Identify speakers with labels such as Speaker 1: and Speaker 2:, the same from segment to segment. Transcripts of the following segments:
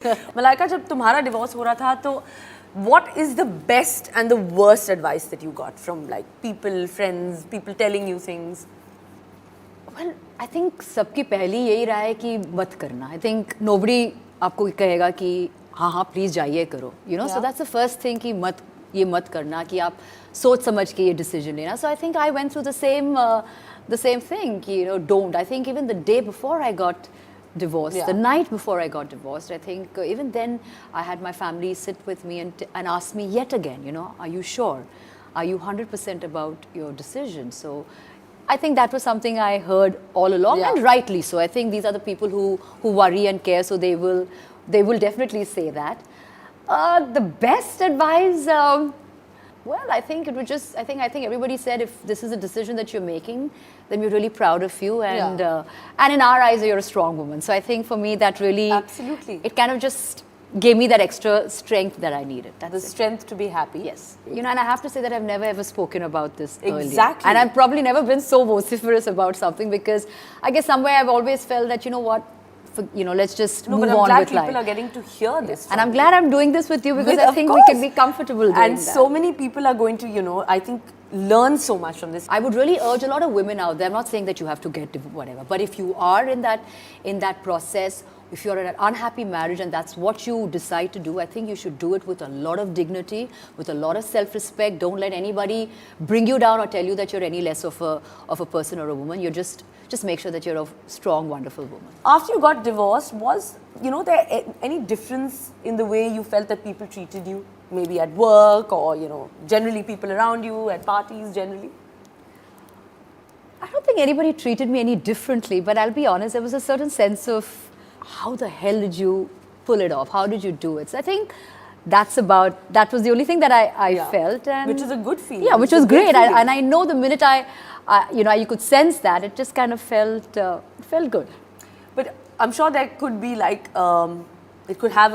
Speaker 1: Malika, जब तुम्हारा divorce हो रहा था तो what is the best and the worst advice that you got from like people, friends, people telling you things?
Speaker 2: Well, I think सबकी पहली यही राय है कि मत करना. I think nobody आपको कहेगा कि हाँ प्लीज जाइए करो. You know, so that's the first thing कि ये मत करना कि आप सोच समझ के ये decision लेना. So I think I went through the same thing कि don't. I think even the day before I got divorced, the night before I got divorced, I think even then I had my family sit with me and ask me yet again, are you sure? Are you 100% about your decision? So I think that was something I heard all along, and rightly so. I think these are the people who worry and care, so they will definitely say that. The best advice, well, I think it would just. I think everybody said if this is a decision that you're making, then we're really proud of you, and in our eyes, you're a strong woman. So I think for me, that really
Speaker 1: absolutely
Speaker 2: it kind of just gave me that extra strength that I needed.
Speaker 1: That's the strength to be happy.
Speaker 2: Yes. And I have to say that I've never ever spoken about this
Speaker 1: exactly
Speaker 2: earlier. And I've probably never been so vociferous about something because I guess somewhere I've always felt that, what, let's just move on with life.
Speaker 1: But I'm glad people are getting to hear this.
Speaker 2: And I'm glad I'm doing this with you because I think we can be comfortable doing
Speaker 1: and
Speaker 2: that.
Speaker 1: So many people are going to, I think, learn so much from this.
Speaker 2: I would really urge a lot of women out there. I'm not saying that you have to get whatever, but if you are in that process, if you're in an unhappy marriage and that's what you decide to do, I think you should do it with a lot of dignity, with a lot of self-respect. Don't let anybody bring you down or tell you that you're any less of a person or a woman. You're just make sure that you're a strong, wonderful woman.
Speaker 1: After you got divorced, was there any difference in the way you felt that people treated you? Maybe at work or generally people around you, at parties generally?
Speaker 2: I don't think anybody treated me any differently, but I'll be honest, there was a certain sense of how the hell did you pull it off? How did you do it? So I think that was the only thing that I felt. And
Speaker 1: which is a good feeling.
Speaker 2: Yeah, which was great. And I know the minute you could sense that, it just kind of felt good.
Speaker 1: But I'm sure there could be like, it could have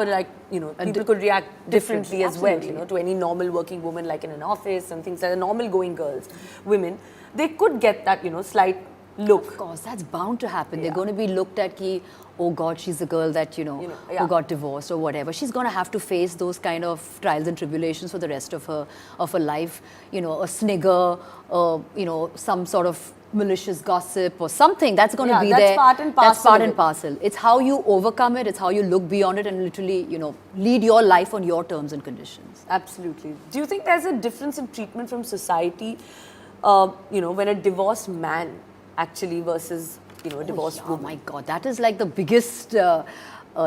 Speaker 1: people could react differently as well, to any normal working woman, like in an office and things like that, normal going girls, women, they could get that, slight look.
Speaker 2: Of course, that's bound to happen. They're going to be looked at ki, oh God, she's the girl that, who got divorced or whatever. She's going to have to face those kind of trials and tribulations for the rest of her life. A snigger, some sort of malicious gossip or something that's going to be there.
Speaker 1: That's part and
Speaker 2: parcel. It's how you overcome it. It's how you look beyond it and literally, lead your life on your terms and conditions.
Speaker 1: Absolutely. Do you think there's a difference in treatment from society, when a divorced man actually versus a divorced woman?
Speaker 2: Oh my God, that is like the biggest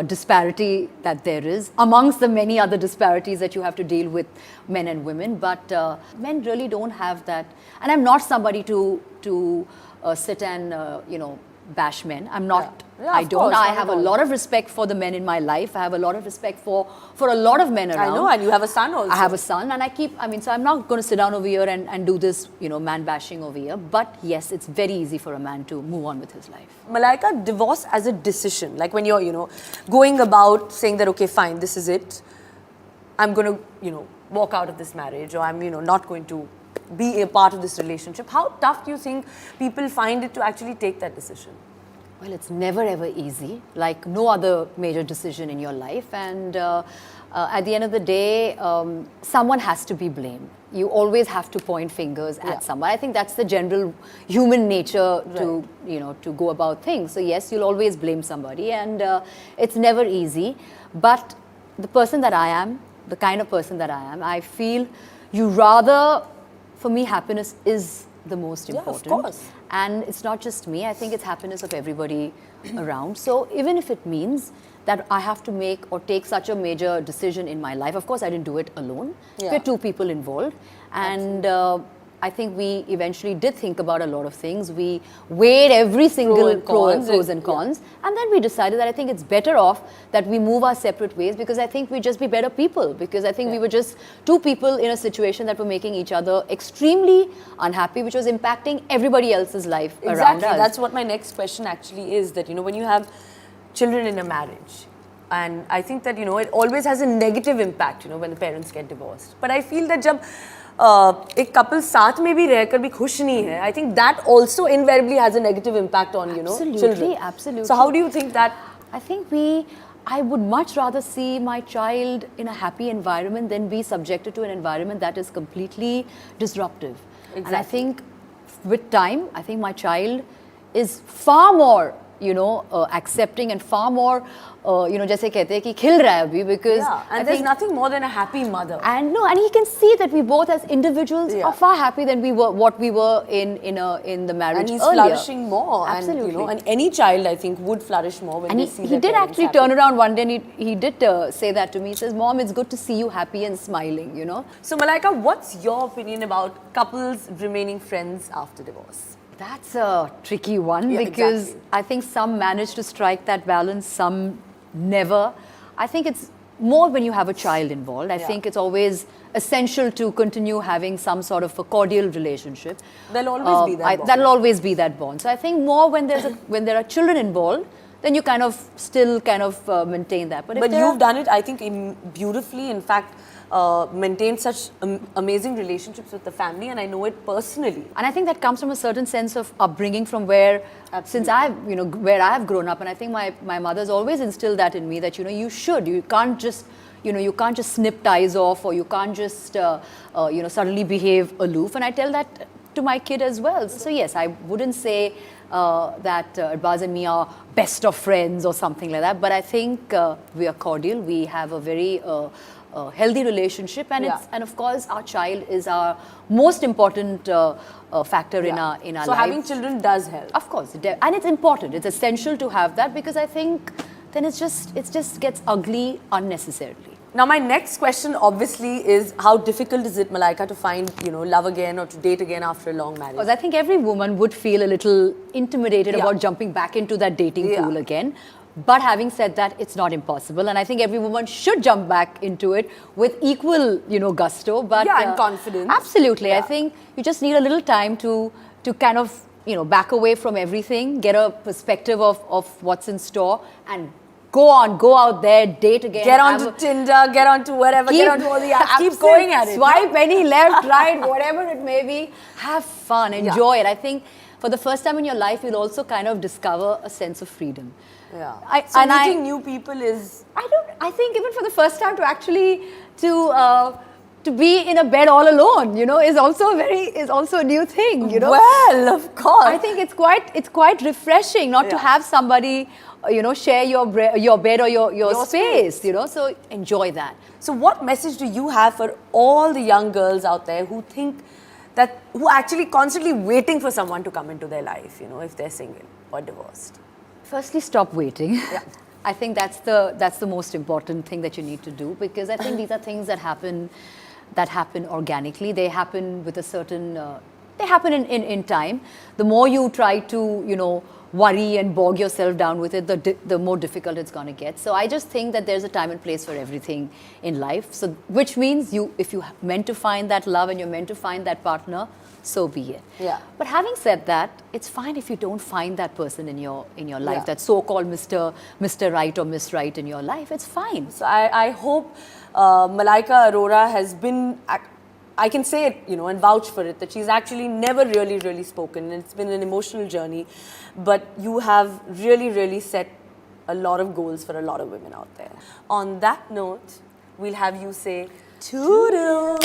Speaker 2: disparity that there is amongst the many other disparities that you have to deal with men and women. But men really don't have that. And I'm not somebody to sit and bash men. I'm not. I don't. I have a lot of respect for the men in my life. I have a lot of respect for a lot of men around.
Speaker 1: I know, and you have a son also.
Speaker 2: I have a son, and so I'm not going to sit down over here and do this, man bashing over here. But yes, it's very easy for a man to move on with his life.
Speaker 1: Malika, divorce as a decision, like when you're, going about saying that, okay, fine, this is it. I'm going to, walk out of this marriage, or I'm, not going to be a part of this relationship. How tough do you think people find it to actually take that decision?
Speaker 2: Well, it's never ever easy, like no other major decision in your life. And at the end of the day, someone has to be blamed. You always have to point fingers at someone. I think that's the general human nature to go about things. So yes, you'll always blame somebody, and it's never easy. But the person that I am, the kind of person that I am, I feel for me, happiness is the most important.
Speaker 1: Yeah, of course.
Speaker 2: And it's not just me. I think it's happiness of everybody around. So even if it means that I have to make or take such a major decision in my life, of course I didn't do it alone. There are two people involved. And I think we eventually did think about a lot of things. We weighed every single pros and cons. And then we decided that I think it's better off that we move our separate ways, because I think we'd just be better people. Because I think we were just two people in a situation that were making each other extremely unhappy, which was impacting everybody else's life around us.
Speaker 1: Exactly. That's what my next question actually is, that, when you have children in a marriage, and I think that, it always has a negative impact, when the parents get divorced. But I feel that जब एक couple साथ में भी रहकर भी खुश नहीं है, I think that also invariably has a negative impact on, children.
Speaker 2: Absolutely.
Speaker 1: So how do you think that?
Speaker 2: I think we I would much rather see my child in a happy environment than be subjected to an environment that is completely disruptive. And I think with time, I think my child is far more, accepting and far more, जैसे कहते हैं कि खिल रहा है अभी, because
Speaker 1: and there's nothing more than a happy mother.
Speaker 2: And he can see that we both as individuals are far happy than what we were in the marriage
Speaker 1: and he's
Speaker 2: earlier.
Speaker 1: flourishing more.
Speaker 2: Absolutely.
Speaker 1: And any child, I think, would flourish more when
Speaker 2: and
Speaker 1: they see
Speaker 2: he
Speaker 1: their
Speaker 2: did
Speaker 1: parents
Speaker 2: actually
Speaker 1: happy.
Speaker 2: turn around one day and he did say that to me. He says, Mom, it's good to see you happy and smiling,
Speaker 1: So Malika, what's your opinion about couples remaining friends after divorce?
Speaker 2: That's a tricky one because
Speaker 1: exactly.
Speaker 2: I think some manage to strike that balance, some never. I think it's more when you have a child involved. I think it's always essential to continue having some sort of a cordial relationship.
Speaker 1: There'll always be that bond.
Speaker 2: That'll always be that bond. So I think more when when there are children involved, then you still maintain that.
Speaker 1: But you've done it, I think, beautifully. In fact, maintained such amazing relationships with the family, and I know it personally.
Speaker 2: And I think that comes from a certain sense of upbringing from where, since I've, where I've grown up, and I think my mother's always instilled that in me that, you can't just, you can't just snip ties off, or you can't just, suddenly behave aloof. And I tell that to my kid as well. So yes, I wouldn't say that Arbaaz and me are best of friends or something like that, but I think we are cordial. We have a very healthy relationship, and and of course our child is our most important factor in our life.
Speaker 1: So having children does help.
Speaker 2: Of course, and it's important. It's essential to have that, because I think then it just gets ugly unnecessarily.
Speaker 1: Now my next question obviously is, how difficult is it, Malika, to find love again or to date again after a long marriage?
Speaker 2: Because I think every woman would feel a little intimidated about jumping back into that dating pool again. But having said that, it's not impossible, and I think every woman should jump back into it with equal, gusto. But
Speaker 1: and confidence.
Speaker 2: Absolutely, I think you just need a little time to kind of back away from everything, get a perspective of what's in store, and go out there, date again.
Speaker 1: Get onto Tinder, get onto whatever, get onto all the apps, keep going at it.
Speaker 2: Swipe any left, right, whatever it may be. Have fun, enjoy it. I think for the first time in your life, you'll also kind of discover a sense of freedom.
Speaker 1: Yeah. So meeting new people is...
Speaker 2: I think even for the first time to actually to be in a bed all alone, is also a new thing,
Speaker 1: Well, of course.
Speaker 2: I think it's quite refreshing not to have somebody, share your bed or your space, so enjoy that.
Speaker 1: So what message do you have for all the young girls out there who think who are actually constantly waiting for someone to come into their life, if they're single or divorced?
Speaker 2: Firstly, stop waiting. I think that's the most important thing that you need to do, because I think these are things that happen organically. They happen with a certain they happen in time. The more you try to worry and bog yourself down with it, the more difficult it's going to get. So I just think that there's a time and place for everything in life. So which means if you meant to find that love and you're meant to find that partner, so be it.
Speaker 1: Yeah.
Speaker 2: But having said that, it's fine if you don't find that person in your life, that so-called Mr. Right or Miss Right in your life. It's fine.
Speaker 1: So I hope Malika Arora has been, I can say it, and vouch for it, that she's actually never really spoken. It's been an emotional journey, but you have really set a lot of goals for a lot of women out there. On that note, we'll have you say toodle.